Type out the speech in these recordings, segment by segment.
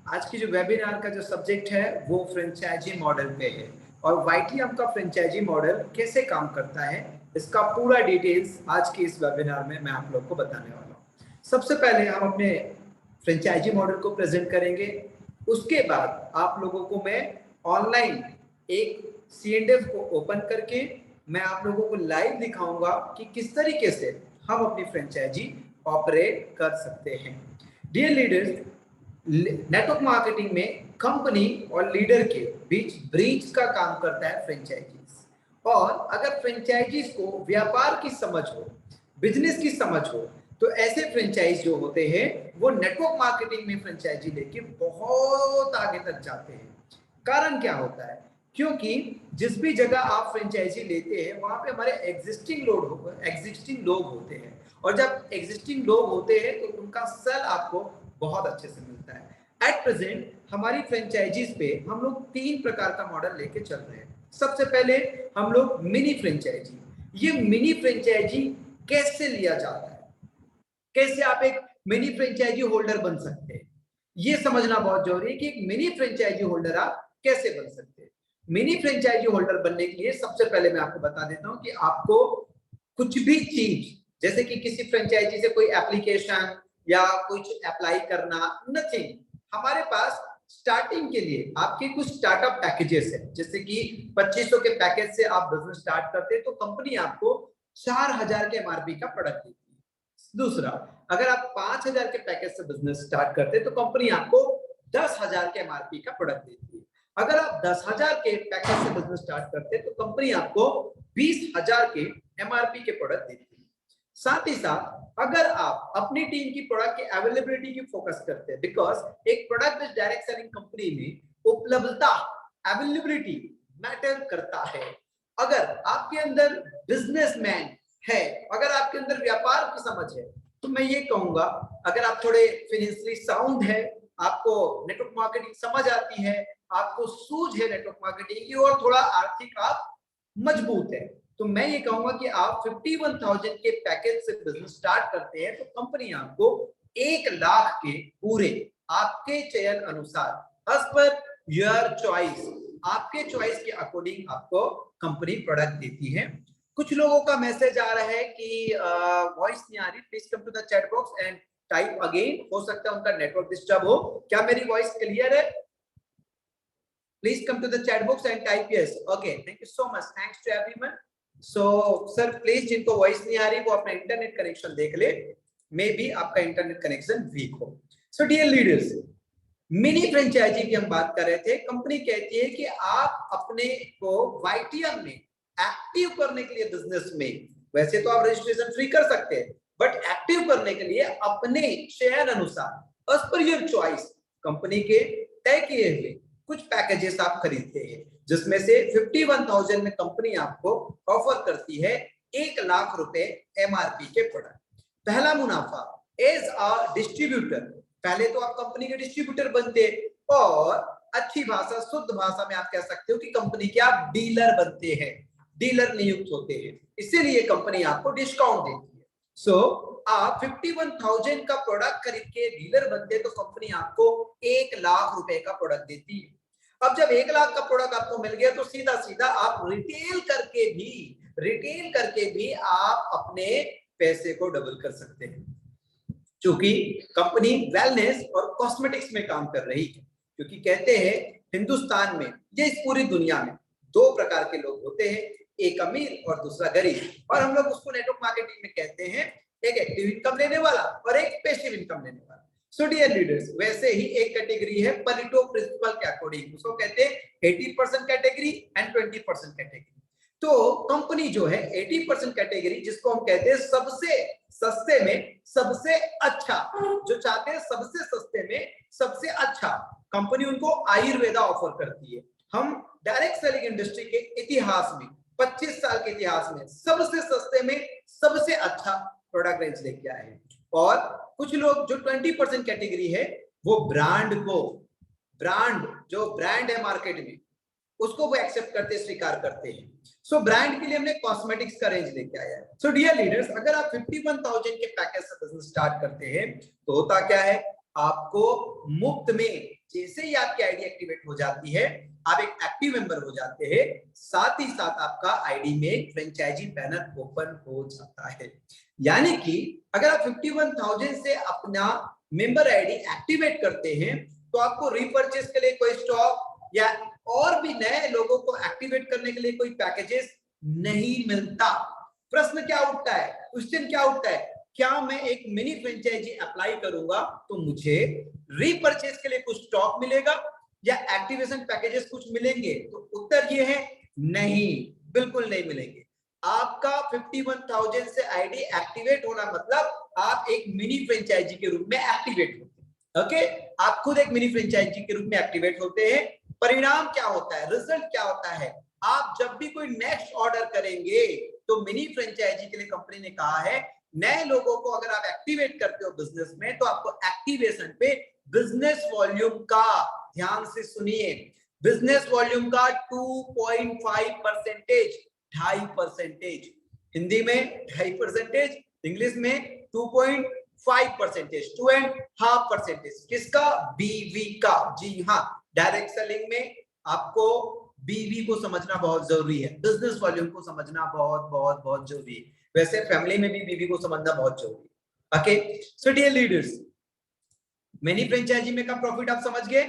आज की जो वेबिनार का जो सब्जेक्ट है वो फ्रेंचाइजी मॉडल पे है और वाईटीएम का फ्रेंचाइजी मॉडल कैसे काम करता है इसका पूरा डिटेल्स आज के इस वेबिनार में मैं आप लोग को बताने वाला हूँ। सबसे पहले हम अपने फ्रेंचाइजी मॉडल को प्रेजेंट करेंगे, उसके बाद आप लोगों को मैं ऑनलाइन एक CNF को ओपन करके मैं आप लोगों को लाइव दिखाऊंगा कि किस तरीके से हम अपनी फ्रेंचाइजी ऑपरेट कर सकते हैं। डियर लीडर्स, नेटवर्क मार्केटिंग में कंपनी और लीडर के बीच ब्रिज का काम करता है फ्रेंचाइजीज। और अगर फ्रेंचाइजीज को व्यापार की समझ हो, बिजनेस की समझ हो, तो ऐसे फ्रेंचाइज जो होते हैं वो नेटवर्क मार्केटिंग में फ्रेंचाइजी लेके बहुत आगे तक जाते हैं। कारण क्या होता है? क्योंकि जिस भी जगह आप फ्रेंचाइजी लेते हैं वहां पे हमारे एग्जिस्टिंग लोग होते हैं और जब एग्जिस्टिंग लोग होते हैं तो उनका सेल आपको बहुत अच्छे से मिलता है। एट प्रेजेंट हमारी फ्रेंचाइजीज पे हम लोग 3 प्रकार का मॉडल लेके चल रहे हैं। सबसे पहले हम लोग मिनी फ्रेंचाइजी। ये मिनी फ्रेंचाइजी कैसे लिया जाता है, कैसे आप एक मिनी फ्रेंचाइजी होल्डर बन सकते हैं, ये समझना बहुत जरूरी है कि एक मिनी फ्रेंचाइजी होल्डर आप कैसे बन सकते हैं। मिनी फ्रेंचाइजी होल्डर बनने के लिए सबसे पहले मैं आपको बता देता हूं कि आपको कुछ भी चीज, जैसे कि किसी फ्रेंचाइजी से कोई एप्लीकेशन या कुछ अप्लाई करना, नथिंग। हमारे पास स्टार्टिंग के लिए आपके कुछ स्टार्टअप पैकेजेस है, जैसे कि 2500 के पैकेज से आप बिजनेस स्टार्ट करते हैं तो कंपनी आपको 4000 के MRP का प्रोडक्ट देती है। दूसरा, अगर आप 5000 के पैकेज से बिजनेस स्टार्ट करते हैं तो कंपनी आपको 10,000 के MRP का प्रोडक्ट देती है। अगर आप 10,000 के पैकेज से बिजनेस स्टार्ट करते हैं तो कंपनी आपको 20,000 के MRP के प्रोडक्ट देती है। साथ ही साथ अगर आप अपनी टीम की प्रोडक्ट की अवेलेबिलिटी की फोकस करते हैं, बिकॉज एक प्रोडक्ट डायरेक्ट सेलिंग कंपनी में उपलब्धता, अवेलेबिलिटी मैटर करता है। अगर आपके अंदर बिजनेसमैन है, अगर आपके अंदर व्यापार की समझ है, तो मैं ये कहूंगा अगर आप थोड़े फाइनेंशियली साउंड है, आपको नेटवर्क मार्केटिंग समझ आती है, आपको सूझ है नेटवर्क मार्केटिंग की और थोड़ा आर्थिक आप मजबूत है, तो मैं ये कहूंगा कि आप 51,000 के पैकेज से बिजनेस स्टार्ट करते हैं तो कंपनी आपको 1 लाख के पूरे आपके चयन अनुसार एज पर योर चॉइस, आपके चॉइस के अकॉर्डिंग आपको कंपनी प्रोडक्ट देती है। कुछ लोगों का मैसेज आ रहा है कि वॉइस नहीं आ रही, please come to the chat box and type again. हो सकता है उनका नेटवर्क डिस्टर्ब हो। क्या मेरी वॉइस क्लियर है? Please come to the chat box and type yes. Okay, thank you so much. Thanks to everyone. So, sir, please जिनको voice नहीं आ रही वो अपना इंटरनेट कनेक्शन देख ले, मे बी आपका इंटरनेट कनेक्शन वीक हो। So dear leaders, mini franchisee की हम बात कर रहे थे। कंपनी कहती है कि आप अपने को वाईटीएम में एक्टिव करने के लिए बिजनेस में, वैसे तो आप रजिस्ट्रेशन फ्री कर सकते हैं, बट एक्टिव करने के लिए अपने चयन अनुसार as per your choice company के तय किए हुए कुछ पैकेजेस आप खरीदते हैं, जिसमें से 51,000 में कंपनी आपको ऑफर करती है 1 लाख रुपए MRP के प्रोडक्ट। पहला मुनाफा एज अ डिस्ट्रीब्यूटर, पहले तो आप कंपनी के डिस्ट्रीब्यूटर बनते और अच्छी भाषा, शुद्ध भाषा में आप कह सकते हो कि कंपनी के आप डीलर बनते हैं, डीलर नियुक्त होते हैं, इसीलिए कंपनी आपको डिस्काउंट देती है। सो आप 51,000 का प्रोडक्ट खरीद के डीलर बनते तो कंपनी आपको 1 लाख रुपए का प्रोडक्ट देती है। अब जब 1 लाख का प्रोडक्ट आपको मिल गया तो सीधा सीधा आप रिटेल करके भी आप अपने पैसे को डबल कर सकते हैं, क्योंकि कंपनी वेलनेस और कॉस्मेटिक्स में काम कर रही है। क्योंकि कहते हैं हिंदुस्तान में, ये इस पूरी दुनिया में 2 प्रकार के लोग होते हैं, एक अमीर और दूसरा गरीब, और हम लोग उसको नेटवर्क मार्केटिंग में कहते हैं एक एक्टिव इनकम लेने वाला और एक पैसिव इनकम लेने वाला। सो डियर लीडर्स, वैसे ही एक कैटेगरी है परेटो प्रिंसिपल के अकॉर्डिंग, उसको कहते हैं 80% कैटेगरी एंड 20% कैटेगरी। तो कंपनी जो है 80% कैटेगरी, जिसको हम कहते हैं सबसे सस्ते में सबसे अच्छा, जो चाहते हैं सबसे सस्ते में सबसे अच्छा, कंपनी उनको आयुर्वेदा ऑफर करती है। हम डायरेक्ट सेलिंग इंडस्ट्री के इतिहास में 25 साल के इतिहास में सबसे सस्ते में सबसे अच्छा प्रोडक्ट रेंज लेके आए हैं। और कुछ लोग जो 20% कैटेगरी है वो ब्रांड जो ब्रांड है मार्केट में उसको वो एक्सेप्ट करते, स्वीकार करते हैं। सो ब्रांड के लिए हमने कॉस्मेटिक्स का रेंज लेके आया है। सो डियर लीडर्स, अगर आप 51,000 के पैकेज से बिजनेस स्टार्ट करते हैं तो होता क्या है, आपको मुफ्त में, जैसे ही आपकी आईडी एक्टिवेट हो जाती है, आप एक एक्टिव मेंबर हो जाते हैं, साथ ही साथ आपका आईडी में एक फ्रेंचाइजी बैनर ओपन हो जाता है। यानी कि अगर आप 51,000 से अपना मेंबर आईडी एक्टिवेट करते हैं तो आपको रीपर्चेस के लिए कोई स्टॉक या और भी नए लोगों को एक्टिवेट करने के लिए कोई पैकेजेस नहीं मिलता। प्रश्न क्या उठता है, क्वेश्चन क्या उठता है, क्या मैं एक मिनी फ्रेंचाइजी अप्लाई करूंगा तो मुझे रीपर्चेस के लिए कुछ स्टॉक मिलेगा या एक्टिवेशन पैकेजेस कुछ मिलेंगे? तो उत्तर ये है नहीं, बिल्कुल नहीं मिलेंगे। आपका 51,000 से आईडी एक्टिवेट होना मतलब आप एक मिनी फ्रेंचाइजी के रूप में एक्टिवेट होते हैं। ओके, आप खुद एक मिनी फ्रेंचाइजी के रूप में एक्टिवेट होते हैं। परिणाम क्या होता है, रिजल्ट क्या होता है, आप जब भी कोई नेक्स्ट ऑर्डर करेंगे तो मिनी फ्रेंचाइजी के लिए कंपनी ने कहा है नए लोगों को अगर आप एक्टिवेट करते हो बिजनेस में तो आपको एक्टिवेशन पे बिजनेस वॉल्यूम का, ध्यान से सुनिए, बिजनेस वॉल्यूम का 2.5%, 2.5%, हिंदी में 2.5%, इंग्लिश में 2.5%, 2.5%, किसका? बीवी का। जी हाँ, डायरेक्ट सेलिंग में आपको बीवी को समझना बहुत जरूरी है, बिजनेस वॉल्यूम को समझना बहुत बहुत बहुत जरूरी है। वैसे फैमिली में भी बीवी को समझना बहुत जरूरी है। Okay, so dear leaders, mini franchisee में का प्रॉफिट आप समझ गए।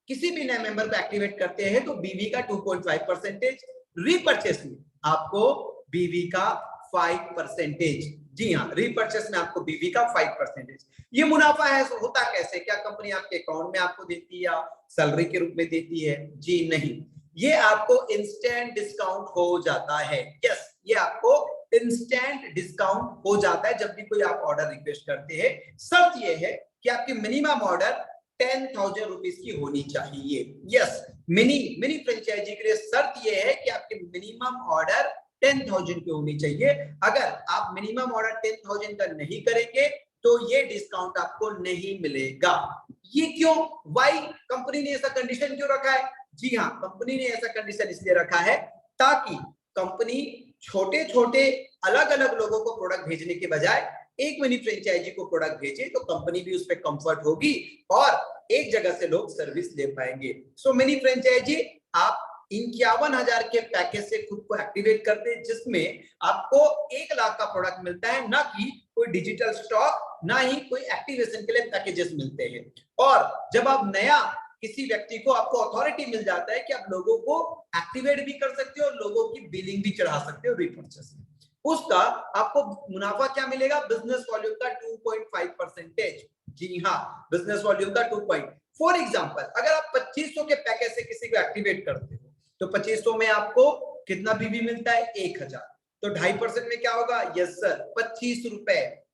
किसी भी नए मेंबर को एक्टिवेट करते हैं तो बीवी का 2.5%, रीपर्चेस में आपको बीवी का 5%। जी हाँ, रीपर्चेस में आपको बीवी का 5%। ये मुनाफा है, होता कैसे, क्या कंपनी आपके अकाउंट में आपको देती है या सैलरी के रूप में देती है? जी नहीं, ये आपको इंस्टेंट डिस्काउंट हो जाता है। यस, ये आपको इंस्टेंट डिस्काउंट हो जाता है जब भी कोई आप ऑर्डर रिक्वेस्ट करते हैं। शर्त ये है कि आपकी मिनिमम ऑर्डर 10,000 रुपीज की होनी चाहिए। यस, मिनी फ्रेंचाइजी के लिए शर्त यह है कि आपके मिनिमम ऑर्डर 10,000 की होनी चाहिए। अगर आप मिनिमम ऑर्डर 10,000 का नहीं करेंगे तो ये डिस्काउंट आपको नहीं मिलेगा। ये क्यों, वाई, कंपनी ने ऐसा कंडीशन क्यों रखा है? जी हाँ, कंपनी ने ऐसा कंडीशन इसलिए रखा है ताकि कंपनी छोटे छोटे अलग अलग लोगों को प्रोडक्ट भेजने के बजाय एक मिनी फ्रेंचाइजी को प्रोडक्ट भेजे तो कंपनी भी उस पर कंफर्ट होगी और एक जगह से लोग सर्विस ले पाएंगे। सो मिनी फ्रेंचाइजी आप 51,000 के पैकेज से खुद को एक्टिवेट करते हैं जिसमें आपको 1 लाख का प्रोडक्ट मिलता है, ना कि कोई डिजिटल स्टॉक, ना ही कोई एक्टिवेशन के लिए पैकेजेस मिलते हैं। और जब आप नया किसी व्यक्ति को, आपको अथॉरिटी मिल जाता है कि आप लोगों को एक्टिवेट भी कर सकते हो, लोगों की बिलिंग भी चढ़ा सकते हो रीपर्चेस में, उसका आपको मुनाफा क्या मिलेगा? बिजनेस वॉल्यूम का 2.5%। जी हाँ, बिजनेस वॉल्यूम का 2. फॉर एग्जांपल, अगर आप 2500 के पैकेज से किसी को एक्टिवेट करते हो तो 2500 में आपको कितना बीबी मिलता है? 1,000। तो 2.5% में क्या होगा? यस सर, 25 रुपए,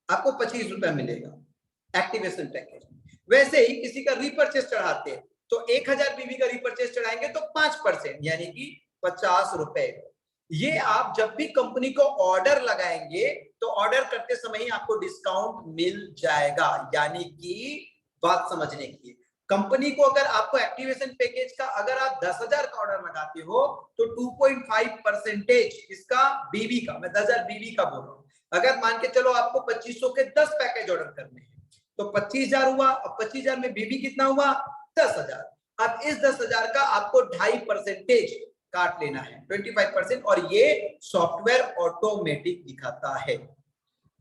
आपको 25 रुपए मिलेगा एक्टिवेशन पैकेज। वैसे ही किसी का रीपर्चेस चढ़ाते हैं तो 1,000 बीबी का रीपर्चेस चढ़ाएंगे तो 5% यानी कि 50 रुपए। ये आप जब भी कंपनी को ऑर्डर लगाएंगे तो ऑर्डर करते समय ही आपको डिस्काउंट मिल जाएगा। यानी कि बात समझने की, कंपनी को अगर आपको एक्टिवेशन पैकेज का अगर आप 10,000 का ऑर्डर लगाते हो तो 2.5% इसका बीबी का, मैं 10,000 बीबी का बोल रहा हूं। अगर मान के चलो आपको 2500 के 10 पैकेज ऑर्डर करने हैं तो 25,000 हुआ, अब 25,000 में बीबी कितना हुआ? 10,000। अब इस 10,000 का आपको 2.5% काट लेना है, 25%, और ये सॉफ्टवेयर ऑटोमेटिक दिखाता है।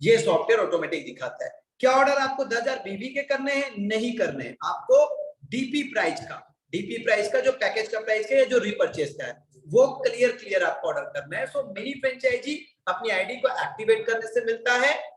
ये सॉफ्टवेयर ऑटोमेटिक दिखाता है। क्या ऑर्डर आपको 10,000 बीबी के करने हैं? नहीं करने हैं, आपको डीपी प्राइस का जो पैकेज का प्राइस है, जो रीपर्चेस का है, वो क्लियर आपको ऑर्डर करना है। सो मिनी फ्रेंचाइजी अपनी आईडी को एक्टिवेट करने से मिलता है,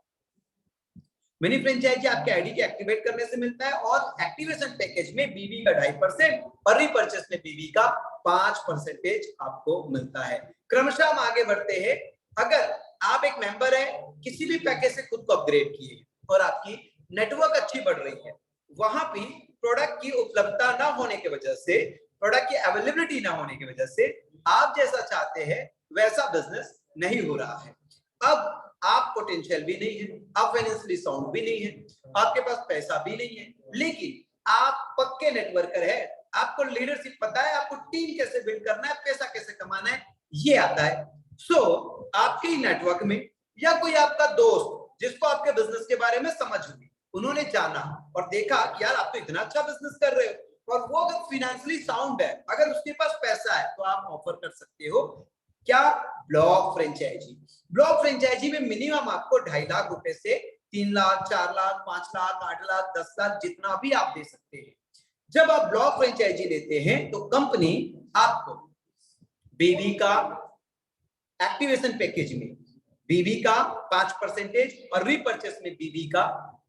मिनी फ्रेंचाइजी आपके आईडी के एक्टिवेट करने से मिलता है, और एक्टिवेशन पैकेज में बीबी का 2.5% और रीपर्चेस में बीबी का 5% आपको मिलता है। क्रमशः हम आगे बढ़ते हैं। अगर आप एक मेंबर है, किसी भी पैकेज से खुद को अपग्रेड किए और आपकी नेटवर्क अच्छी बढ़ रही है, वहां भी प्रोडक्ट की उपलब्धता ना होने की वजह से, प्रोडक्ट की अवेलेबिलिटी ना होने की वजह से आप जैसा चाहते हैं वैसा बिजनेस नहीं हो रहा है। अब आप पोटेंशियल भी नहीं है, आप फाइनेंशियली साउंड भी नहीं है, आपके पास पैसा भी नहीं है, लेकिन आप पक्के नेटवर्कर है, आपको लीडरशिप पता है, आपको टीम कैसे बिल्ड करना है, पैसा कैसे कमाना है, ये आता है। सो आपके नेटवर्क में या कोई आपका दोस्त जिसको आपके बिजनेस के बारे में समझ होगी, उन्होंने जाना और देखा कि यार आप तो इतना अच्छा बिजनेस कर रहे हो और वो अगर फाइनेंशियली साउंड है, अगर उसके पास पैसा है, तो आप ऑफर कर सकते हो क्या, ब्लॉक फ्रेंचाइजी। ब्लॉक फ्रेंचाइजी में मिनिमम आपको 2.5 लाख रुपए से 3 लाख, 4 लाख, 5 लाख, 8 लाख, 10 लाख, जितना भी आप दे सकते हैं। जब आप ब्लॉक फ्रेंचाइजी लेते हैं तो कंपनी आपको बीवी का एक्टिवेशन पैकेज में बीवी का 5% और रीपर्चेस में बीवी का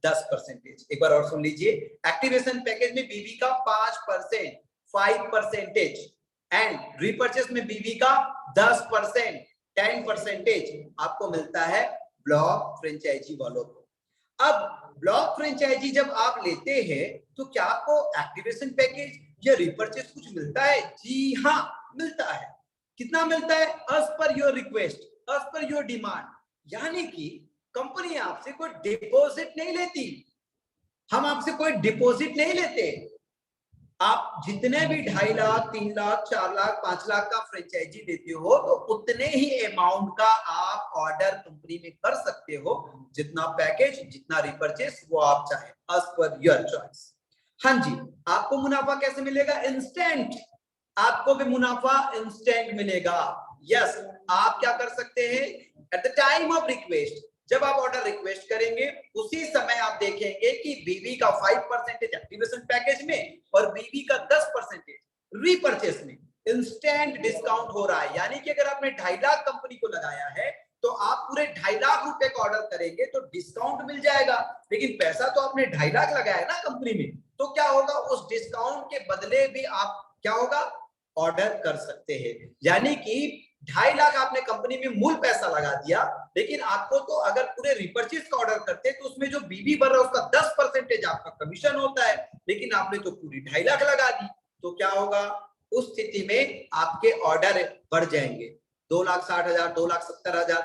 10%। एक बार और सुन लीजिए, एक्टिवेशन पैकेज में बीवी का 5%, 5% एंड रीपर्चेस में बीवी का 10%, 10% आपको मिलता है ब्लॉक फ्रेंचाइजी वालों को। अब ब्लॉक फ्रेंचाइजी जब आप लेते हैं तो क्या आपको एक्टिवेशन पैकेज या रीपर्चेस कुछ मिलता है? जी हाँ, मिलता है। कितना मिलता है? As per your request, as per your demand. यानी कि कंपनी आपसे कोई डिपॉजिट नहीं लेती, हम आपसे कोई डिपॉजिट नहीं लेते। आप जितने भी 2.5 लाख, 3 लाख, 4 लाख, 5 लाख का फ्रेंचाइजी देते हो तो उतने ही अमाउंट का आप ऑर्डर कंपनी में कर सकते हो, जितना पैकेज, जितना रिपर्चेस वो आप चाहे, एज पर योर चॉइस। हाँ जी, आपको मुनाफा कैसे मिलेगा? इंस्टेंट। आपको भी मुनाफा इंस्टेंट मिलेगा। यस, आप क्या कर सकते हैं, at the time of request, जब आप ऑर्डर रिक्वेस्ट करेंगे उसी समय आप देखेंगे कि बीवी का 5% एक्टिवेशन पैकेज में और बीवी का 10% रीपर्चेस में इंस्टेंट डिस्काउंट हो रहा है। यानी कि अगर आपने 2.5 लाख कंपनी को लगाया है तो आप पूरे 2.5 लाख रुपए का ऑर्डर करेंगे तो डिस्काउंट मिल जाएगा, लेकिन पैसा तो आपने 2.5 लाख लगाया है ना कंपनी में, तो क्या होगा, उस डिस्काउंट के बदले भी आप क्या होगा, ऑर्डर कर सकते हैं। यानी कि 2.5 लाख आपने कंपनी में मूल पैसा लगा दिया, लेकिन आपको तो अगर पूरे रिपर्चेस का ऑर्डर करते तो उसमें जो बीवी भर रहा है उसका 10% आपका कमीशन होता है, लेकिन आपने तो पूरी 2.5 लाख लगा दी, तो क्या होगा, उस स्थिति में आपके ऑर्डर बढ़ जाएंगे। 2,60,000, 2,70,000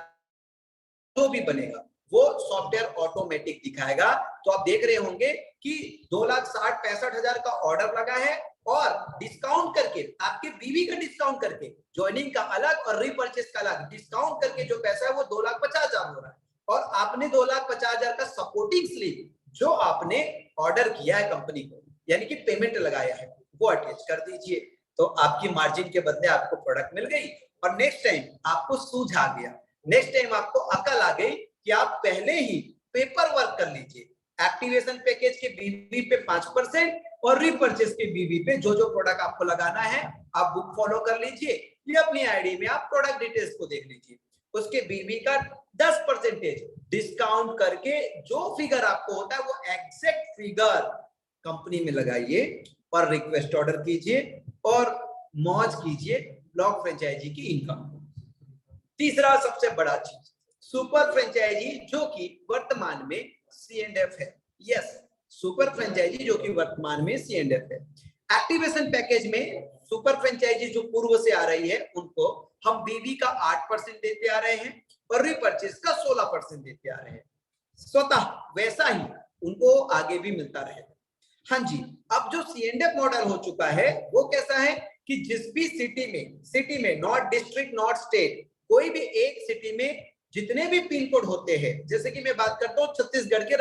जो भी बनेगा वो सॉफ्टवेयर ऑटोमेटिक दिखाएगा। तो आप देख रहे होंगे कि 2,60,65,000 का ऑर्डर लगा है और डिस्काउंट करके, आपके बीवी का डिस्काउंट करके, ज्वाइनिंग का अलग और रीपर्चेस का अलग डिस्काउंट करके जो पैसा है वो 2,50,000 हो रहा है, और आपने 2,50,000 का सपोर्टिंग स्लिप जो आपने ऑर्डर किया है कंपनी को, यानी कि पेमेंट लगाया है, वो अटैच कर दीजिए। तो आपकी मार्जिन के बदले आपको प्रोडक्ट मिल गई और नेक्स्ट टाइम आपको सूझ आ गया, नेक्स्ट टाइम आपको अकल आ गई कि आप पहले ही पेपर वर्क कर लीजिए। एक्टिवेशन पैकेज के बीवी पे 5% और रीपर्चेस के बीवी पे जो जो प्रोडक्ट आपको लगाना है आप बुक फॉलो कर लीजिए, ये अपनी आईडी में आप प्रोडक्ट डिटेल्स को देख लीजिए, उसके बीवी का 10% डिस्काउंट करके जो फिगर आपको होता है वो एग्जैक्ट फिगर कंपनी में लगाइए और रिक्वेस्ट ऑर्डर कीजिए और मौज कीजिए ब्लॉक फ्रेंचाइजी की इनकम। तीसरा सबसे बड़ा चीज, सुपर फ्रेंचाइजी जो कि वर्तमान में C&F है। यस, सुपर फ्रेंचाइजी जो कि वर्तमान में C&F है। एक्टिवेशन पैकेज में सुपर फ्रेंचाइजी जो पूर्व से आ रही है उनको हम बीवी का 8% देते आ रहे हैं और रीपर्चेस का 16% देते आ रहे हैं। स्वतः वैसा ही उनको आगे भी मिलता रहेगा। हाँ जी, अब जो C&F मॉडल हो चुका है वो कैसा है कि जिस भी सिटी में नॉट डिस्ट्रिक्ट नॉट स्टेट, कोई भी एक सिटी में जितने भी पिन कोड होते हैं, जैसे कि मैं बात करता हूँ छत्तीसगढ़ के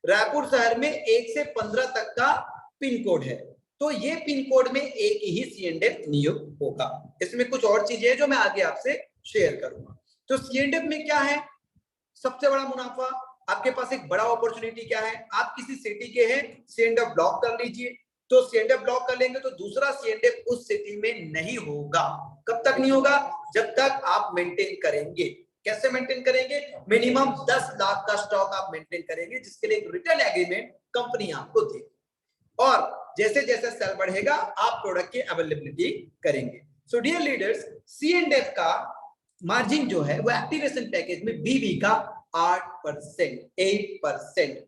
रायपुर शहर में 1 से 15 तक का पिन कोड है, तो ये पिन कोड में एक ही C&F नियुक्त होगा। इसमें कुछ और चीजें हैं जो मैं आगे आपसे शेयर करूंगा। तो C&F में क्या है सबसे बड़ा मुनाफा, आपके पास एक बड़ा अपॉर्चुनिटी क्या है, आप किसी सिटी के हैं, C&F ब्लॉक कर लीजिए, तो C&F ब्लॉक कर लेंगे तो दूसरा C&F उस सिटी में नहीं होगा। कब तक नहीं होगा? जब तक आप मेंटेन करेंगे। कैसे मेंटेन करेंगे? मिनिमम 10 लाख का स्टॉक आप मेंटेन करेंगे, जिसके लिए एक रिटर्न एग्रीमेंट कंपनी आपको देगी, और जैसे जैसे सेल बढ़ेगा आप प्रोडक्ट की अवेलेबिलिटी करेंगे। सो डियर लीडर्स, C&F का मार्जिन जो है वो एक्टिवेशन पैकेज में बीवी का 8%,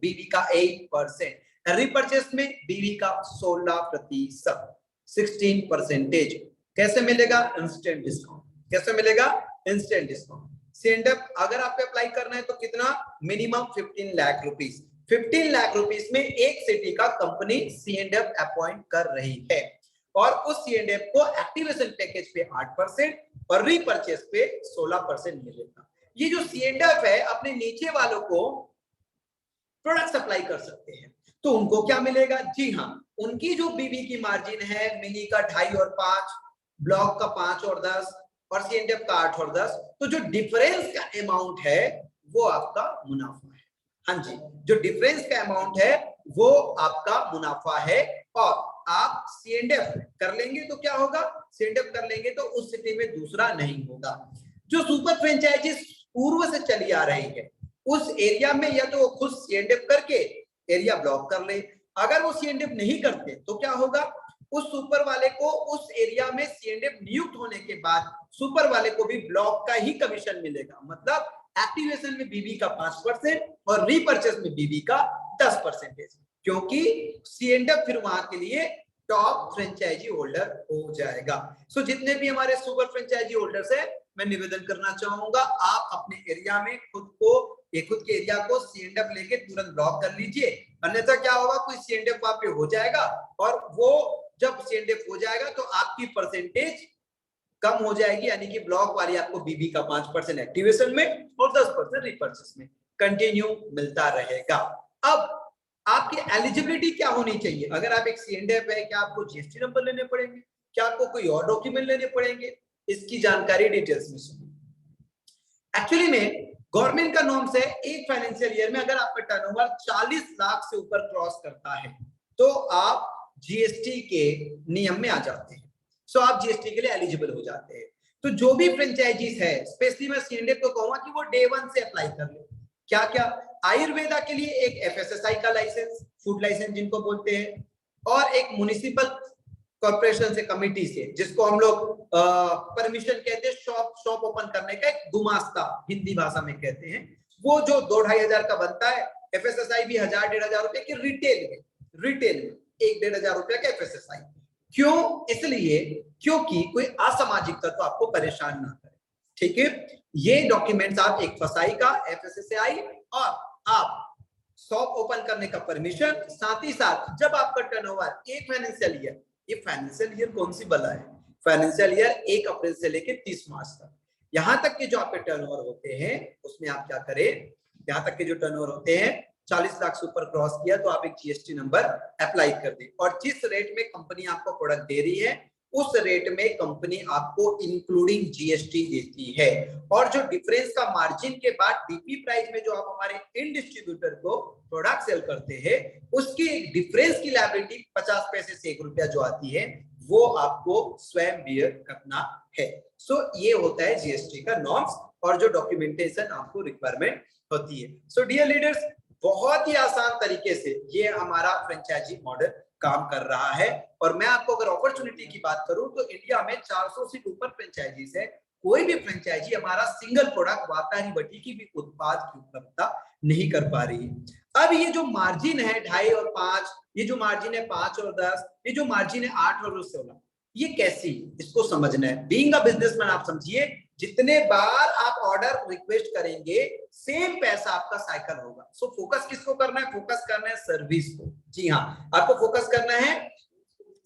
बीवी का 8%, रिपर्चेस में बीवी का 16%, 16%। कैसे मिलेगा? Instant discount. कैसे मिलेगा? Instant discount. C&F अगर आपको अप्लाई करना है तो कितना? Minimum 15 lakh rupees. 15 lakh rupees में एक सिटी का कंपनी C&F अपॉइंट कर रही है, और उस C&F को एक्टिवेशन पैकेज पे 8% और रीपर्चेस पे 16% मिलेगा। ये जो C&F है अपने नीचे वालों को प्रोडक्ट सप्लाई कर सकते हैं, तो उनको क्या मिलेगा? जी हाँ, उनकी जो बीबी की मार्जिन है, मिनी का 2.5 और 5, ब्लॉक का 5 और 10 और सीएनडीएफ का 8 और 10, तो जो डिफरेंस का अमाउंट है वो आपका मुनाफा है। हाँ जी, जो डिफरेंस का अमाउंट है वो आपका मुनाफा है। और आप सीएनडीएफ कर लेंगे तो क्या होगा? सीएनडीएफ कर लेंगे तो उस सिटी में दूसरा नहीं होगा। जो सुपर फ्रेंचाइजीज पूर्व से चली आ रही है उस एरिया में या तो वो खुद सीएनडीएफ करके एरिया ब्लॉक कर ले, अगर वो सीएनडीएफ नहीं करते तो क्या होगा? उस सुपर वाले को उस एरिया में सीएनडीएफ नियुक्त होने के बाद सुपर वाले को भी ब्लॉक का ही कमीशन मिलेगा। मतलब एक्टिवेशन में बीबी का 5% और रीपर्चेस में बीबी का 10%, क्योंकि सीएनडीएफ फिर वहां के लिए टॉप फ्रेंचाइजी होल्डर हो जाएगा। सो जितने भी हमारे सुपर फ्रेंचाइजी होल्डर्स है, मैं निवेदन करना चाहूंगा आप अपने एरिया में खुद के एरिया को सीएनडीएफ लेके तुरंत ब्लॉक कर लीजिए, अन्यथा क्या होगा? कोई सीएनडीएफ वहां पे हो जाएगा और वो जब सीएनडीएफ हो जाएगा तो आपकी परसेंटेज कम हो जाएगी, यानी कि ब्लॉक वाली आपको बीबी का 5% एक्टिवेशन में और 10% रिपर्चेस में कंटिन्यू मिलता रहेगा। अब आपकी एलिजिबिलिटी क्या होनी चाहिए? अगर आप एक सीएनडीएफ है, क्या आपको जीएसटी नंबर लेने पड़ेंगे? क्या आपको कोई और डॉक्यूमेंट लेने पड़ेंगे? इसकी जानकारी डिटेल्स में सुनिए। एक्चुअली में गवर्नमेंट का नॉर्म्स है, एक फाइनेंशियल ईयर में अगर आपका टर्नओवर 40 लाख से ऊपर क्रॉस करता है तो आप जीएसटी के नियम में आ जाते हैं। सो आप जीएसटी के लिए एलिजिबल हो जाते हैं। तो जो भी फ्रेंचाइजीज है, स्पेशली मैं सीएनडीएफ को कहूंगा कि वो डे 1 से अप्लाई कर ले। क्या क्या? आयुर्वेदा के लिए एक एफएसएसआई का लाइसेंस, फूड लाइसेंस जिनको बोलते हैं, और एक म्युनिसिपल कॉर्पोरेशन से, कमिटी से, जिसको हम लोग परमिशन कहते हैं, शॉप ओपन करने का एक गुमास्ता हिंदी भाषा में कहते हैं, वो जो 2-2.5 हजार का बनता है। एफएसएसआई भी 1,000-1,500 रुपए की रिटेल में 1,000-1,500 रुपए का एफएसएसआई। क्यों? इसलिए क्योंकि कोई असामाजिक तत्व आपको परेशान ना करे। ठीक है, ये डॉक्यूमेंट्स आप एक फसाई का एफएसएसआई और आप शॉप ओपन करने का परमिशन, साथ ही साथ जब आपका टर्नओवर एक फाइनेंशियल ईयर, ये फाइनेंशियल ईयर कौन सी बला है? फाइनेंशियल ईयर 1 अप्रैल से लेकर 30 मार्च तक, यहां तक के जो आपके टर्नओवर होते हैं उसमें आप क्या करें? यहां तक के जो टर्नओवर होते हैं 40 लाख से ऊपर क्रॉस किया तो आप एक जीएसटी नंबर अप्लाई कर दें, और जिस रेट में कंपनी आपको प्रोडक्ट दे रही है उस रेट में कंपनी आपको इंक्लूडिंग जीएसटी देती है। और जो डिफरेंस का मार्जिन के बाद डीपी प्राइस में जो आप हमारे इन डिस्ट्रीब्यूटर को प्रोडक्ट सेल करते हैं उसकी डिफरेंस की लायबिलिटी 50 पैसे से 1 रुपया जो आती है वो आपको स्वयं बियर करना है। सो ये होता है जीएसटी का नॉर्म्स और जो डॉक्यूमेंटेशन आपको रिक्वायरमेंट होती है। सो डियर लीडर्स, बहुत ही आसान तरीके से ये हमारा फ्रेंचाइजी मॉडल काम कर रहा है। और मैं आपको अगर अपॉर्चुनिटी की बात करूं तो इंडिया में 400 से ऊपर फ्रेंचाइजीज है। कोई भी फ्रेंचाइजी हमारा सिंगल प्रोडक्ट वातानी भट्टी की भी उत्पाद की उपलब्धता नहीं कर पा रही है। अब ये जो मार्जिन है 2.5 और 5, ये जो मार्जिन है 5 और 10, ये जो मार्जिन है 8 और 16, ये कैसी? इसको समझना है। बीइंग अ बिजनेसमैन आप समझिए, जितने बार आप ऑर्डर रिक्वेस्ट करेंगे सेम पैसा आपका साइकिल होगा। सो फोकस किसको करना है? फोकस करना है सर्विस को। जी हाँ, आपको फोकस करना है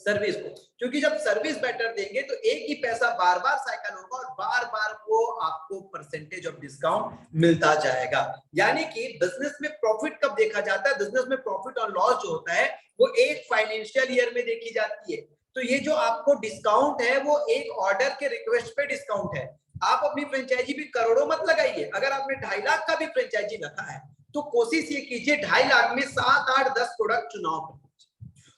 सर्विस को, क्योंकि जब सर्विस बेटर देंगे तो एक ही पैसा बार बार साइकिल होगा और बार बार वो आपको परसेंटेज ऑफ डिस्काउंट मिलता जाएगा। यानी कि बिजनेस में प्रॉफिट कब देखा जाता है? बिजनेस में प्रॉफिट और लॉस जो होता है वो एक फाइनेंशियल ईयर में देखी जाती है। तो ये जो आपको डिस्काउंट है वो एक ऑर्डर के रिक्वेस्ट पे डिस्काउंट है। आप अपनी फ्रेंचाइजी भी करोड़ों मत लगाइए। अगर आपने 2.5 लाख का भी फ्रेंचाइजी रखा है तो कोशिश ये कीजिए 2.5 लाख में 7, 8, 10 प्रोडक्ट चुनाव करिए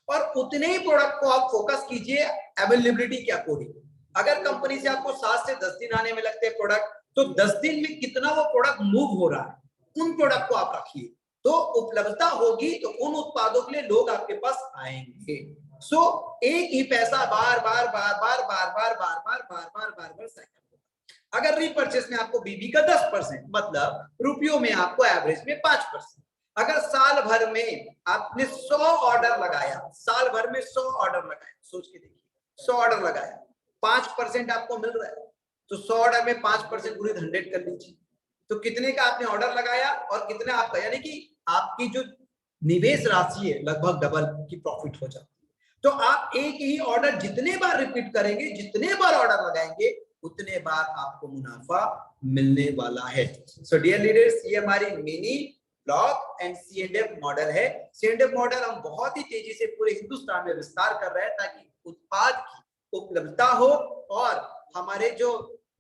और उतने ही प्रोडक्ट को आप फोकस कीजिए अवेलेबिलिटी के अकॉर्डिंग। अगर कंपनी से आपको 7 से 10 दिन आने में लगते हैं प्रोडक्ट, तो 10 दिन में कितना वो प्रोडक्ट मूव हो रहा है उन प्रोडक्ट को आप रखिए, तो उपलब्धता होगी तो उन उत्पादों के लिए लोग आपके पास आएंगे। सो एक ही पैसा बार बार बार बार बार बार बार बार बार बार बार बार साइकिल होगा। अगर रीपर्चेस में आपको बीबी का 10%, मतलब रुपयों में आपको एवरेज में 5%। अगर साल भर में आपने 100 ऑर्डर लगाया, साल भर में 100 ऑर्डर लगाया, सोच के देखिए 100 ऑर्डर लगाया, 5% आपको मिल रहा है, तो 100 ऑर्डर में 5% पूरी 100 कर लीजिए, तो कितने का आपने ऑर्डर लगाया और कितना आपका, यानी कि आपकी जो निवेश राशि है लगभग डबल की प्रॉफिट हो जाती है। तो आप एक ही ऑर्डर जितने बार रिपीट करेंगे, जितने बार ऑर्डर लगाएंगे, उतने बार आपको मुनाफा मिलने वाला है। सो डियर लीडर्स, ये हमारी mini block and C&F model है। C&F मॉडल हम बहुत ही तेजी से पूरे हिंदुस्तान में विस्तार कर रहे हैं ताकि उत्पाद की उपलब्धता हो और हमारे जो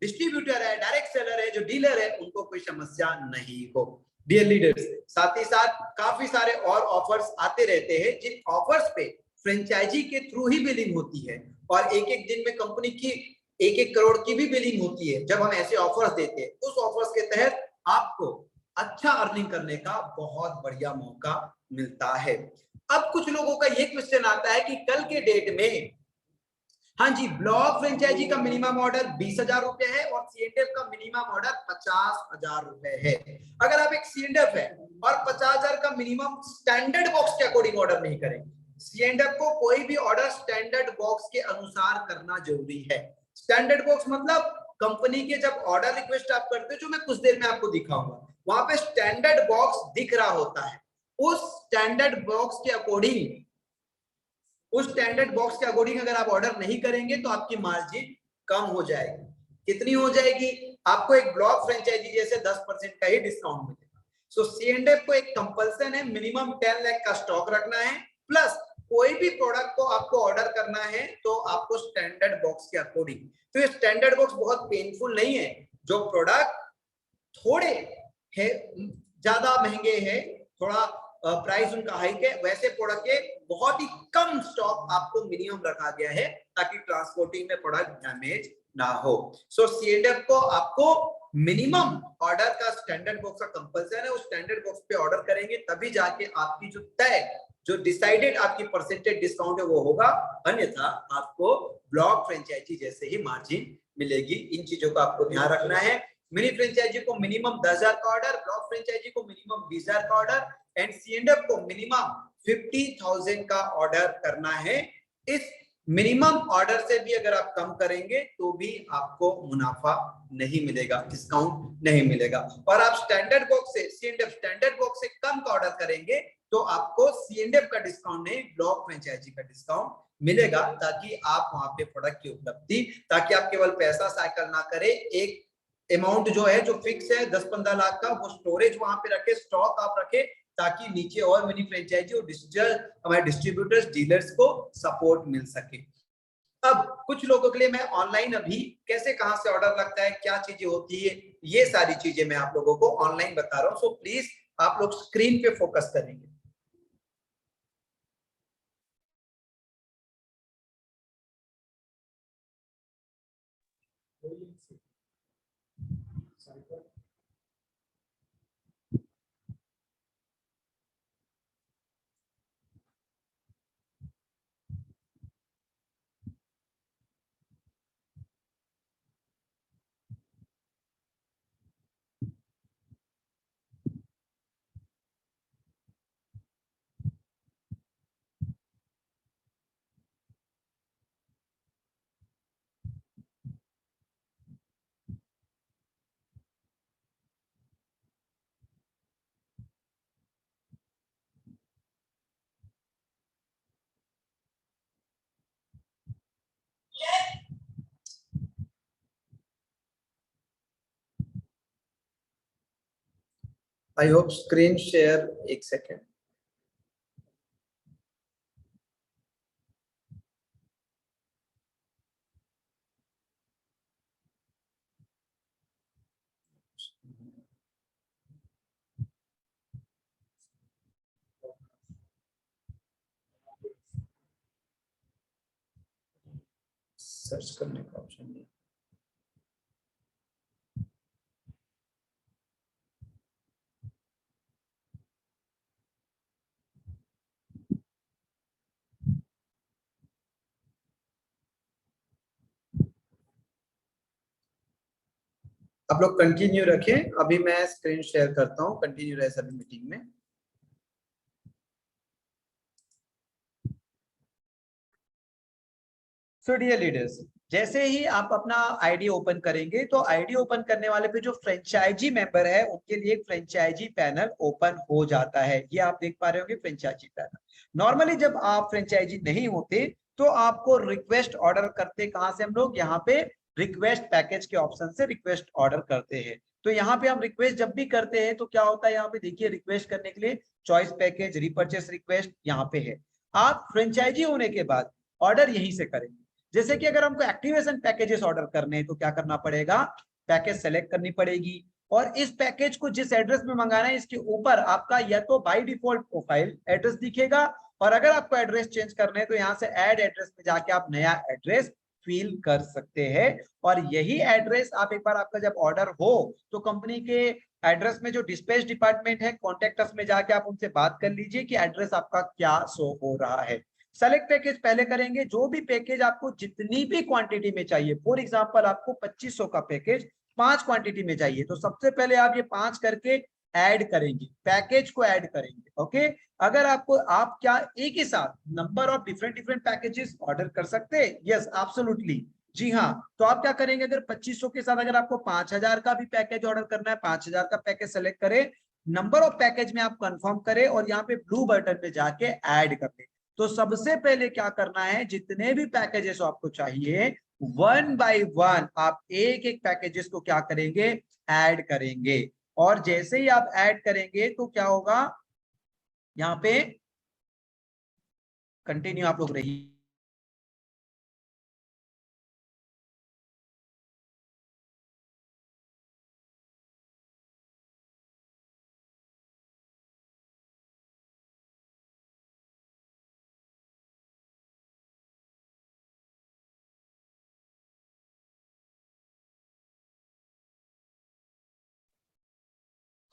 डिस्ट्रीब्यूटर है, डायरेक्ट सेलर है, जो डीलर है, उनको कोई समस्या नहीं हो। डियर लीडर्स, साथ ही साथ काफी सारे और ऑफर्स आते रहते हैं जिन ऑफर्स पे फ्रेंचाइजी के थ्रू ही बिलिंग होती है और एक एक दिन में कंपनी की 1-1 करोड़ की भी बिलिंग होती है। जब हम ऐसे ऑफर्स देते हैं, उस ऑफर्स के तहत आपको अच्छा अर्निंग करने का बहुत बढ़िया मौका मिलता है। अब कुछ लोगों का ये क्वेश्चन आता है कि कल के डेट में, हाँ जी, ब्लॉक फ्रेंचाइजी का मिनिमम ऑर्डर 20,000 रुपए है और C&F का मिनिमम ऑर्डर 50,000 रुपए है। अगर आप एक C&F है और 50,000 का मिनिमम स्टैंडर्ड बॉक्स के अकॉर्डिंग ऑर्डर नहीं करेंगे, C&F को कोई भी ऑर्डर स्टैंडर्ड बॉक्स के अनुसार करना जरूरी है। स्टैंडर्ड बॉक्स मतलब कंपनी के जब ऑर्डर रिक्वेस्ट आप करते हो, जो मैं कुछ देर में आपको दिखाऊंगा, वहां पे स्टैंडर्ड बॉक्स दिख रहा होता है। उस स्टैंडर्ड बॉक्स के अकॉर्डिंग, उस स्टैंडर्ड बॉक्स के अकॉर्डिंग अगर आप ऑर्डर नहीं करेंगे तो आपकी मार्जिन कम हो जाएगी। कितनी हो जाएगी? आपको एक ब्लॉक फ्रेंचाइजी जैसे 10% का ही डिस्काउंट मिलेगा। सो C&F को एक कंपल्सन है, मिनिमम 10 लाख का स्टॉक रखना है, प्लस कोई भी प्रोडक्ट को आपको ऑर्डर करना है तो आपको स्टैंडर्ड बॉक्स के अकॉर्डिंग। तो ये स्टैंडर्ड बॉक्स बहुत पेनफुल नहीं है। जो प्रोडक्ट थोड़े है, ज्यादा महंगे हैं, थोड़ा प्राइस उनका हाइक है, वैसे प्रोडक्ट के बहुत ही कम स्टॉक आपको मिनिमम रखा गया है ताकि ट्रांसपोर्टिंग में प्रोडक्ट डैमेज ना हो। सो C&F को आपको मिनिमम ऑर्डर का स्टैंडर्ड बॉक्स का कंपल्सन है, उस स्टैंडर्ड बॉक्स पे ऑर्डर करेंगे तभी जाके आपकी जो तय, जो डिसाइडेड आपकी परसेंटेज डिस्काउंट है वो होगा, अन्यथा आपको ब्लॉक फ्रेंचाइजी जैसे ही मार्जिन मिलेगी। इन चीजों का आपको ध्यान रखना है। मिनी फ्रेंचाइजी को मिनिमम 10,000 का ऑर्डर, ब्लॉक फ्रेंचाइजी को मिनिमम 20,000 का ऑर्डर एंड C&F को मिनिमम 50,000 का ऑर्डर करना है। इस मिनिमम ऑर्डर से भी अगर आप कम करेंगे तो भी आपको मुनाफा नहीं मिलेगा, डिस्काउंट नहीं मिलेगा। और आप स्टैंडर्ड बॉक्स से, C&F स्टैंडर्ड बॉक्स से कम का ऑर्डर करेंगे तो आपको C&F का डिस्काउंट नहीं, ब्लॉक फ्रेंचाइजी का डिस्काउंट मिलेगा, ताकि आप वहां पे प्रोडक्ट की उपलब्धि, ताकि आप केवल पैसा साइकिल ना करें, एक अमाउंट जो है, जो फिक्स है 10-15 लाख का, वो स्टोरेज वहां पे रखे, स्टॉक आप रखे, ताकि नीचे और मिनी फ्रेंचाइजी और डिजिटल हमारे डिस्ट्रीब्यूटर्स, डीलर्स को सपोर्ट मिल सके। अब कुछ लोगों के लिए मैं ऑनलाइन अभी कैसे, कहां से ऑर्डर लगता है, क्या चीजें होती है, ये सारी चीजें मैं आप लोगों को ऑनलाइन बता रहा हूं। सो प्लीज आप लोग स्क्रीन पे फोकस करेंगे। आई होप स्क्रीन शेयर, एक सेकेंड। सर्च करने का ऑप्शन नहीं। आप लोग कंटिन्यू रखें, अभी मैं स्क्रीन शेयर करता हूं, कंटिन्यू रहे सभी मीटिंग में। सो डियर लीडर्स, जैसे ही आप अपना आईडी ओपन करेंगे तो आईडी ओपन करने वाले पे जो फ्रेंचाइजी मेंबर है उनके लिए एक फ्रेंचाइजी पैनल ओपन हो जाता है। ये आप देख पा रहे होंगे फ्रेंचाइजी पैनल। नॉर्मली जब आप फ्रेंचाइजी नहीं होते तो आपको रिक्वेस्ट ऑर्डर करते, कहां से हम लोग, यहाँ पे रिक्वेस्ट पैकेज के ऑप्शन से रिक्वेस्ट ऑर्डर करते हैं। तो यहाँ पे हम रिक्वेस्ट जब भी करते हैं तो क्या होता है, यहाँ पे देखिए रिक्वेस्ट करने के लिए चॉइस पैकेज, रिपर्चेस रिक्वेस्ट यहाँ पे है। आप फ्रेंचाइजी होने के बाद ऑर्डर यहीं से करेंगे। जैसे कि अगर हमको एक्टिवेशन पैकेजेस ऑर्डर करने हैं तो क्या करना पड़ेगा, पैकेज सेलेक्ट करनी पड़ेगी, और इस पैकेज को जिस एड्रेस में मंगाना है इसके ऊपर आपका या तो बाय डिफॉल्ट प्रोफाइल एड्रेस दिखेगा, और अगर आपको एड्रेस चेंज करना है तो यहाँ से ऐड एड्रेस में जाके आप नया एड्रेस फिल कर सकते हैं। और यही एड्रेस आप एक बार आपका जब ऑर्डर हो तो कंपनी के एड्रेस में जो डिस्पैच डिपार्टमेंट है, कॉन्टेक्ट अस में जाके आप उनसे बात कर लीजिए कि एड्रेस आपका क्या शो हो रहा है। सेलेक्ट पैकेज पहले करेंगे, जो भी पैकेज आपको जितनी भी क्वांटिटी में चाहिए, फॉर एग्जांपल आपको 2500 का पैकेज 5 क्वांटिटी में चाहिए, तो सबसे पहले आप ये 5 करके ऐड करेंगे, पैकेज को ऐड करेंगे। ओके, अगर आपको आप क्या एक ही साथ number of different different packages order कर सकते हैं? यस, एब्सोल्युटली, जी हाँ। तो आप क्या करेंगे, अगर 2500 के साथ अगर आपको 5000 का भी पैकेज ऑर्डर करना है, 5000 का पैकेज सेलेक्ट करें, नंबर ऑफ पैकेज में आप कंफर्म करें और यहाँ पे ब्लू बटन पे जाके ऐड कर दें। तो सबसे पहले क्या करना है, जितने भी पैकेजेस आपको चाहिए वन बाय वन आप एक एक पैकेजेस को क्या करेंगे, ऐड करेंगे। और जैसे ही आप ऐड करेंगे तो क्या होगा, यहाँ पे कंटिन्यू आप लोग रहिए।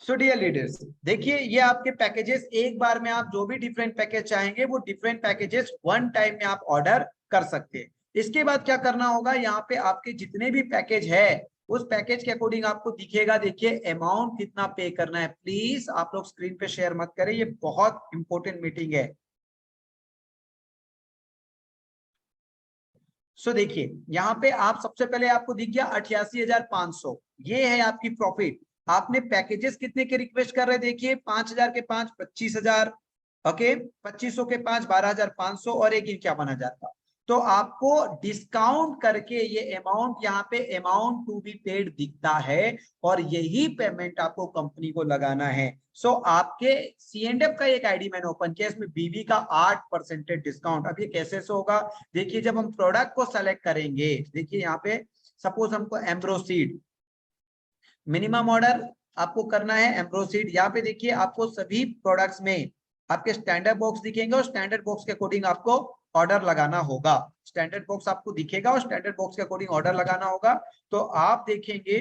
सो डियर लीडर्स, देखिए ये आपके पैकेजेस, एक बार में आप जो भी डिफरेंट पैकेज चाहेंगे वो डिफरेंट पैकेजेस वन टाइम में आप ऑर्डर कर सकते हैं। इसके बाद क्या करना होगा, यहाँ पे आपके जितने भी पैकेज है उस पैकेज के अकॉर्डिंग आपको दिखेगा। देखिए अमाउंट कितना पे करना है, प्लीज आप लोग स्क्रीन पे शेयर मत करें, ये बहुत इंपॉर्टेंट मीटिंग है। सो देखिए यहाँ पे आप सबसे पहले आपको दिख गया 88,500, ये है आपकी प्रॉफिट। आपने पैकेजेस कितने के रिक्वेस्ट कर रहे हैं, देखिए 5000 के 5 25,000, ओके, 2500 के 5 12,500 और एक 51,000 का। तो आपको डिस्काउंट करके ये अमाउंट यहाँ पे अमाउंट टू बी पेड दिखता है, और यही पेमेंट आपको कंपनी को लगाना है। सो आपके C&F का एक आईडी मैंने ओपन किया, इसमें बीबी का 8% डिस्काउंट। अब ये कैसे से होगा, देखिए जब हम प्रोडक्ट को सेलेक्ट करेंगे, देखिए यहाँ पे सपोज हमको एम्ब्रोसीड मिनिमम ऑर्डर आपको करना है, एम्ब्रोसीड। यहाँ पे देखिए आपको सभी प्रोडक्ट्स में आपके स्टैंडर्ड बॉक्स दिखेंगे और स्टैंडर्ड बॉक्स के अकॉर्डिंग आपको ऑर्डर लगाना होगा। स्टैंडर्ड बॉक्स आपको दिखेगा और स्टैंडर्ड बॉक्स के अकॉर्डिंग ऑर्डर लगाना होगा। तो आप देखेंगे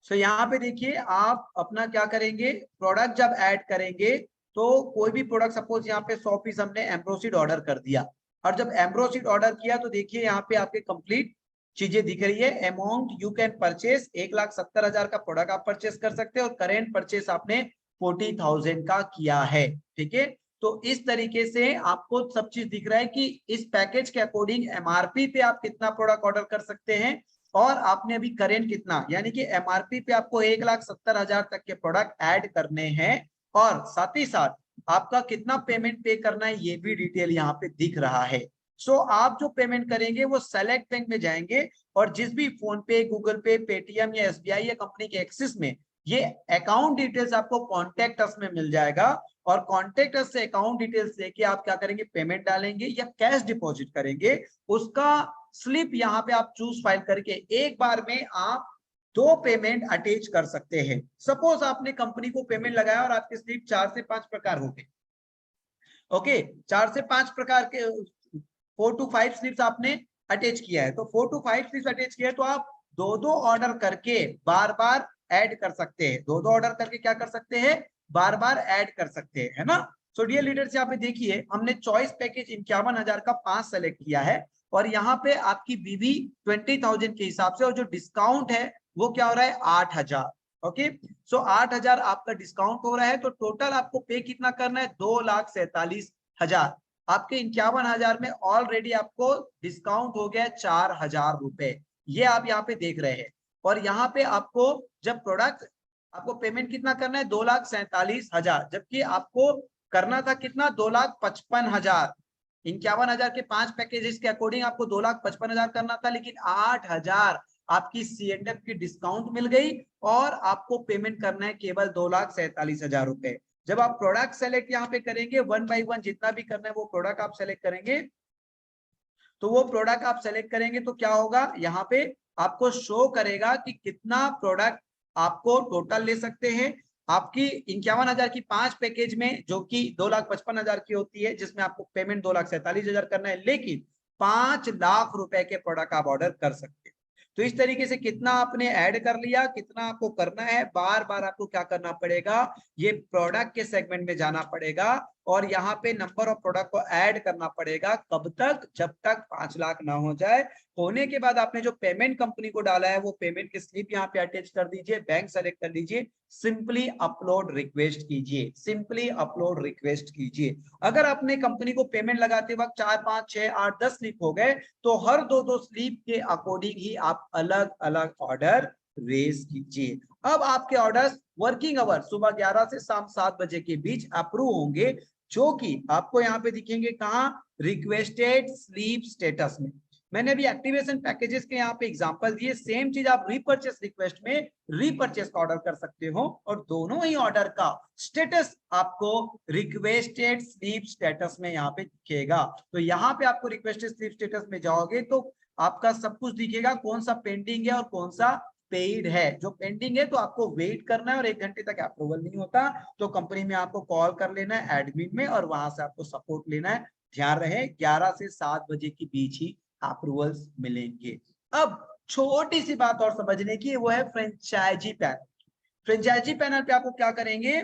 सो यहाँ पे देखिए आप अपना क्या करेंगे, प्रोडक्ट जब ऐड करेंगे तो कोई भी प्रोडक्ट, सपोज यहाँ पे 100 पीस हमने एम्ब्रोसीड ऑर्डर कर दिया, और जब एम्ब्रोसीड ऑर्डर किया तो देखिए यहाँ पे आपके कंप्लीट चीजें दिख रही है। अमाउंट यू कैन परचेस 1,70,000 का प्रोडक्ट आप परचेस कर सकते हैं, और करेंट परचेस आपने 40,000 का किया है। ठीक है, तो इस तरीके से आपको सब चीज दिख रहा है कि इस पैकेज के अकॉर्डिंग एमआरपी पे आप कितना प्रोडक्ट ऑर्डर कर सकते हैं, और आपने अभी करेंट कितना, यानी कि एमआरपी पे आपको 1,70,000 तक के प्रोडक्ट ऐड करने हैं, और साथ ही साथ आपका कितना पेमेंट पे करना है ये भी डिटेल यहाँ पे दिख रहा है। सो आप जो पेमेंट करेंगे वो सेलेक्ट बैंक में जाएंगे, और जिस भी फोन पे, गूगल पे, पेटीएम या एसबीआई या कंपनी के एक्सिस में ये अकाउंट डिटेल्स आपको कॉन्टेक्ट अस में मिल जाएगा, और कॉन्टेक्ट अस से अकाउंट डिटेल्स लेके आप क्या करेंगे, पेमेंट डालेंगे या कैश डिपॉजिट करेंगे। उसका स्लिप यहाँ पे आप चूज फाइल करके एक बार में आप 2 पेमेंट अटैच कर सकते हैं। सपोज आपने कंपनी को पेमेंट लगाया और आपके स्लिप 4 से 5 प्रकार हो गए, ओके, 4 से 5 प्रकार के 4 to 5 स्लिप्स आपने अटैच किया है, तो 4 to 5 स्लिप्स अटैच किया है तो आप 2-2 ऑर्डर करके बार बार ऐड कर सकते हैं। 2-2 ऑर्डर करके क्या कर सकते हैं, बार बार ऐड कर सकते हैं, है ना। सो डियर लीडर्स, यहाँ पे देखिए हमने चॉइस पैकेज 51,000 का 5 सेलेक्ट किया है, और यहाँ पे आपकी बीबी 20,000 के हिसाब से, और जो डिस्काउंट है वो क्या हो रहा है, 8,000। ओके, सो 8,000 आपका डिस्काउंट हो रहा है, तो टोटल आपको पे कितना करना है, 2,47,000। आपके 51,000 में ऑलरेडी आपको डिस्काउंट हो गया 4,000 रुपए, ये आप यहाँ पे देख रहे हैं। और यहाँ पे आपको जब प्रोडक्ट, आपको पेमेंट कितना करना है, 2,47,000, जबकि आपको करना था कितना, 2,55,000, 51,000 के 5 पैकेजेस के अकॉर्डिंग आपको 2,55,000 करना था, लेकिन 8,000 आपकी C&F की डिस्काउंट मिल गई और आपको पेमेंट करना है केवल 2,47,000 रुपए। जब आप प्रोडक्ट सेलेक्ट यहाँ पे करेंगे, 1 बाय 1 जितना भी करना है वो प्रोडक्ट आप सेलेक्ट करेंगे, तो वो प्रोडक्ट आप सेलेक्ट करेंगे तो क्या होगा, यहाँ पे आपको शो करेगा कि कितना प्रोडक्ट आपको टोटल ले सकते हैं। आपकी 51,000 की 5 पैकेज में, जो कि 2,55,000 की होती है, जिसमें आपको पेमेंट 2,47,000 करना है, लेकिन 5 लाख रुपए के प्रोडक्ट आप ऑर्डर कर सकते हैं। तो इस तरीके से कितना आपने ऐड कर लिया, कितना आपको करना है, बार बार आपको क्या करना पड़ेगा, ये प्रोडक्ट के सेगमेंट में जाना पड़ेगा और यहाँ पे नंबर ऑफ प्रोडक्ट को ऐड करना पड़ेगा। कब तक, जब तक 5 लाख ना हो जाए। होने के बाद आपने जो पेमेंट कंपनी को डाला है वो पेमेंट की स्लिप यहाँ पे अटैच कर दीजिए, बैंक सेलेक्ट कर लीजिए, सिंपली अपलोड रिक्वेस्ट कीजिए, सिंपली अपलोड रिक्वेस्ट कीजिए। अगर आपने कंपनी को पेमेंट लगाते वक्त 4, 5, 6, 8, 10 स्लिप हो गए तो हर 2 स्लिप के अकॉर्डिंग ही आप अलग अलग ऑर्डर रेज कीजिए। अब आपके ऑर्डर्स वर्किंग आवर सुबह 11 से शाम 7 बजे के बीच अप्रूव होंगे, जो कि आपको यहाँ पे दिखेंगे कहाँ, रिक्वेस्टेड स्लीप स्टेटस में। मैंने अभी एक्टिवेशन पैकेजेस के यहाँ पे एग्जांपल दिए, सेम चीज आप रीपर्चेस रिक्वेस्ट में रीपर्चेस का ऑर्डर कर सकते हो और दोनों ही ऑर्डर का स्टेटस आपको रिक्वेस्टेड स्लीप स्टेटस में यहाँ पे दिखेगा। तो यहाँ पे आपको रिक्वेस्टेड स्लीप स्टेटस में जाओगे तो आपका सब कुछ दिखेगा, कौन सा पेंडिंग है और कौन सा पेड है। जो पेंडिंग है तो आपको वेट करना है और 1 घंटे तक अप्रूवल नहीं होता तो कंपनी में आपको कॉल कर लेना है एडमिन में और वहां से आपको सपोर्ट लेना है। ध्यान रहे 11 से 7 बजे के बीच ही अप्रूवल्स मिलेंगे। अब छोटी सी बात और समझने की, वो है फ्रेंचाइजी पैनल। फ्रेंचाइजी पैनल पे आपको क्या करेंगे,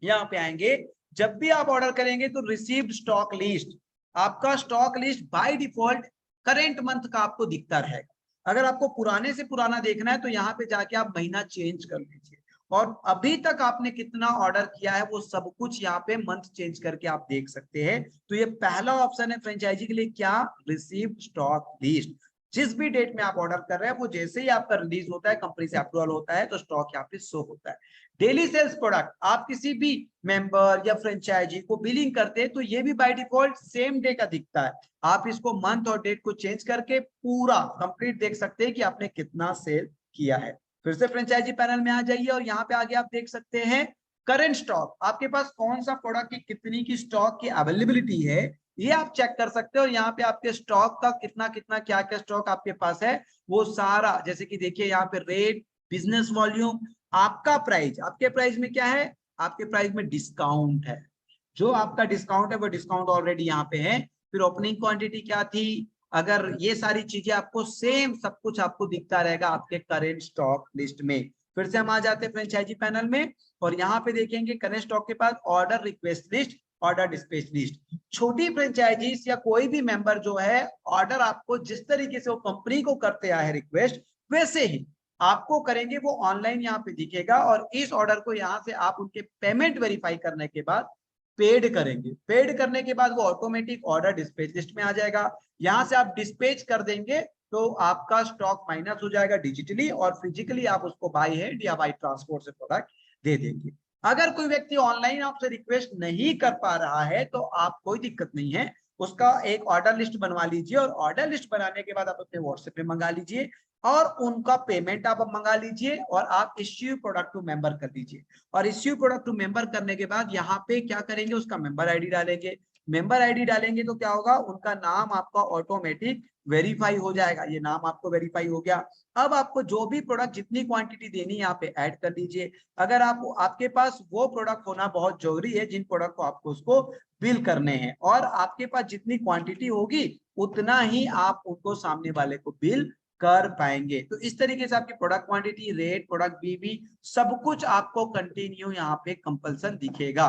यहाँ पे आएंगे, जब भी आप ऑर्डर करेंगे तो रिसीव्ड स्टॉक लिस्ट, आपका stock list by default current month का आपको दिखता रहेगा। अगर आपको पुराने से पुराना देखना है तो यहाँ पे जाके आप महीना चेंज कर लीजिए और अभी तक आपने कितना ऑर्डर किया है वो सब कुछ यहाँ पे मंथ चेंज करके आप देख सकते हैं। तो ये पहला ऑप्शन है फ्रेंचाइजी के लिए, क्या, रिसीव्ड स्टॉक लिस्ट। जिस भी डेट में आप ऑर्डर कर रहे हैं वो जैसे ही आपका रिलीज होता है, कंपनी से अप्रूवल होता है, तो स्टॉक यहाँ पे शो होता है। डेली सेल्स प्रोडक्ट, आप किसी भी मेंबर या फ्रेंचाइजी को बिलिंग करते हैं तो ये भी बाय डिफॉल्ट सेम डे का दिखता है। आप इसको मंथ और डेट को चेंज करके पूरा कंप्लीट देख सकते हैं कि आपने कितना सेल किया है। फिर से फ्रेंचाइजी पैनल में आ जाइए और यहाँ पे आगे आप देख सकते हैं करंट स्टॉक, आपके पास कौन सा प्रोडक्ट की कितनी की स्टॉक की अवेलेबिलिटी है ये आप चेक कर सकते हो। और यहाँ पे आपके स्टॉक का कितना कितना क्या क्या स्टॉक आपके पास है वो सारा, जैसे कि देखिए यहाँ पे रेट, बिजनेस वॉल्यूम, आपका प्राइस, आपके प्राइस में क्या है, आपके प्राइस में डिस्काउंट है, जो आपका डिस्काउंट है वो डिस्काउंट ऑलरेडी यहाँ पे है। फिर ओपनिंग क्वांटिटी क्या थी, अगर ये सारी चीजें आपको सेम सब कुछ आपको दिखता रहेगा आपके करेंट स्टॉक लिस्ट में। फिर से हम आ जाते हैं फ्रेंचाइजी पैनल में और यहाँ पे देखेंगे करेंट स्टॉक के पास order request list, order dispatch list. छोटी फ्रेंचाइजीज या कोई भी मेंबर जो है ऑर्डर आपको जिस तरीके से वो कंपनी को करते आए रिक्वेस्ट, वैसे ही आपको करेंगे वो ऑनलाइन यहाँ पे दिखेगा और इस ऑर्डर को यहाँ से आप उनके पेमेंट वेरीफाई करने के बाद पेड करेंगे। पेड करने के बाद वो ऑटोमेटिक ऑर्डर डिस्पैच लिस्ट में आ जाएगा। यहाँ से आप डिस्पैच कर देंगे तो आपका स्टॉक माइनस हो जाएगा डिजिटली और फिजिकली आप उसको बाय हैंड या बाय ट्रांसपोर्ट से प्रोडक्ट दे देंगे। अगर कोई व्यक्ति ऑनलाइन आपसे रिक्वेस्ट नहीं कर पा रहा है तो आप कोई दिक्कत नहीं है, उसका एक ऑर्डर लिस्ट बनवा लीजिए और ऑर्डर लिस्ट बनाने के बाद आप अपने व्हाट्सएप पे मंगा लीजिए और उनका पेमेंट आप मंगा लीजिए और आप इश्यू प्रोडक्ट टू मेंबर कर दीजिए। और इश्यू प्रोडक्ट टू मेंबर करने के बाद यहाँ पे क्या करेंगे, उसका मेंबर आईडी डालेंगे। मेंबर आईडी डालेंगे तो क्या होगा, उनका नाम आपका ऑटोमेटिक वेरीफाई हो जाएगा। ये नाम आपको वेरीफाई हो गया। अब आपको जो भी प्रोडक्ट जितनी क्वांटिटी देनी है यहाँ पे ऐड कर लीजिए। अगर आपके पास वो प्रोडक्ट होना बहुत जरूरी है जिन प्रोडक्ट को आपको उसको बिल करने हैं और आपके पास जितनी क्वांटिटी होगी उतना ही आप उनको सामने वाले को बिल कर पाएंगे। तो इस तरीके से आपकी प्रोडक्ट क्वांटिटी, रेट, प्रोडक्ट बीबी सब कुछ आपको कंटिन्यू यहाँ पे कंपल्सन दिखेगा।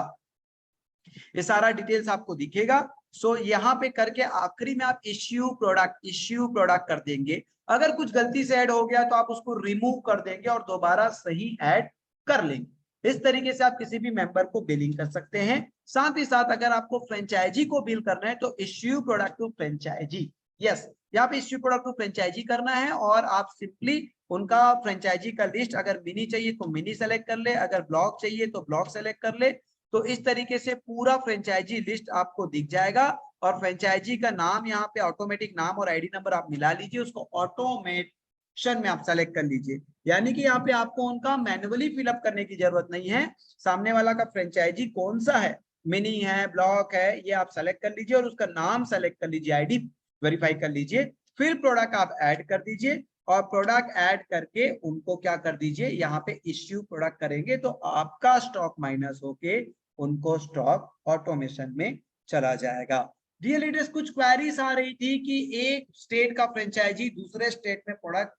ये सारा डिटेल्स आपको दिखेगा। सो यहाँ पे करके आखिरी में आप इश्यू प्रोडक्ट कर देंगे। अगर कुछ गलती से ऐड हो गया तो आप उसको रिमूव कर देंगे और दोबारा सही ऐड कर लेंगे। इस तरीके से आप किसी भी मेंबर को बिलिंग कर सकते हैं। साथ ही साथ अगर आपको फ्रेंचाइजी को बिल करना है तो issue product to franchisee, yes, यहाँ पे इश्यू प्रोडक्ट टू फ्रेंचाइजी करना है और आप सिंपली उनका फ्रेंचाइजी का लिस्ट, अगर मिनी चाहिए तो मिनी सेलेक्ट कर ले, अगर ब्लॉक चाहिए तो ब्लॉक सेलेक्ट कर ले तो इस तरीके से पूरा फ्रेंचाइजी लिस्ट आपको दिख जाएगा और फ्रेंचाइजी का नाम यहाँ पे ऑटोमेटिक नाम और आईडी नंबर आप मिला लीजिए, उसको ऑटोमेशन में आप सेलेक्ट कर लीजिए। यानी कि यहाँ पे आपको उनका मैन्युअली फिलअप करने की जरूरत नहीं है। सामने वाला का फ्रेंचाइजी कौन सा है, मिनी है, ब्लॉक है, ये आप सेलेक्ट कर लीजिए और उसका नाम सेलेक्ट कर लीजिए, आईडी वेरीफाई कर लीजिए, फिर प्रोडक्ट आप ऐड कर दीजिए और प्रोडक्ट ऐड करके उनको क्या कर दीजिए, यहाँ पे इश्यू प्रोडक्ट करेंगे तो आपका स्टॉक माइनस होके उनको स्टॉक ऑटोमेशन में चला जाएगा। डियर लीडर्स, कुछ क्वेरीज आ रही थी कि एक स्टेट का फ्रेंचाइजी दूसरे स्टेट में प्रोडक्ट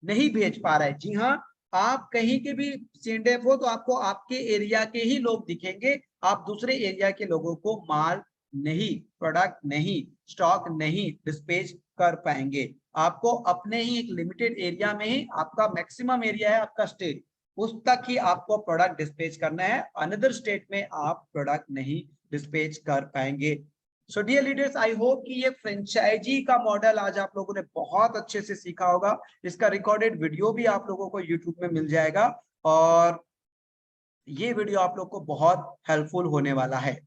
नहीं भेज पा रहा है। जी हाँ, आप कहीं के भी सीएनडीएफ हो तो आपको आपके एरिया के ही लोग दिखेंगे, आप दूसरे एरिया के लोगों को माल नहीं, प्रोडक्ट नहीं, स्टॉक नहीं डिस्पैच कर पाएंगे। आपको अपने ही एक लिमिटेड एरिया में ही, आपका मैक्सिमम एरिया है आपका स्टेट, उस तक ही आपको प्रोडक्ट डिस्पैच करना है, अनदर स्टेट में आप प्रोडक्ट नहीं डिस्पैच कर पाएंगे। So dear leaders, I hope कि ये फ्रेंचाइजी का मॉडल आज आप लोगों ने बहुत अच्छे से सीखा होगा। इसका रिकॉर्डेड वीडियो भी आप लोगों को यूट्यूब में मिल जाएगा और ये वीडियो आप लोग को बहुत हेल्पफुल होने वाला है।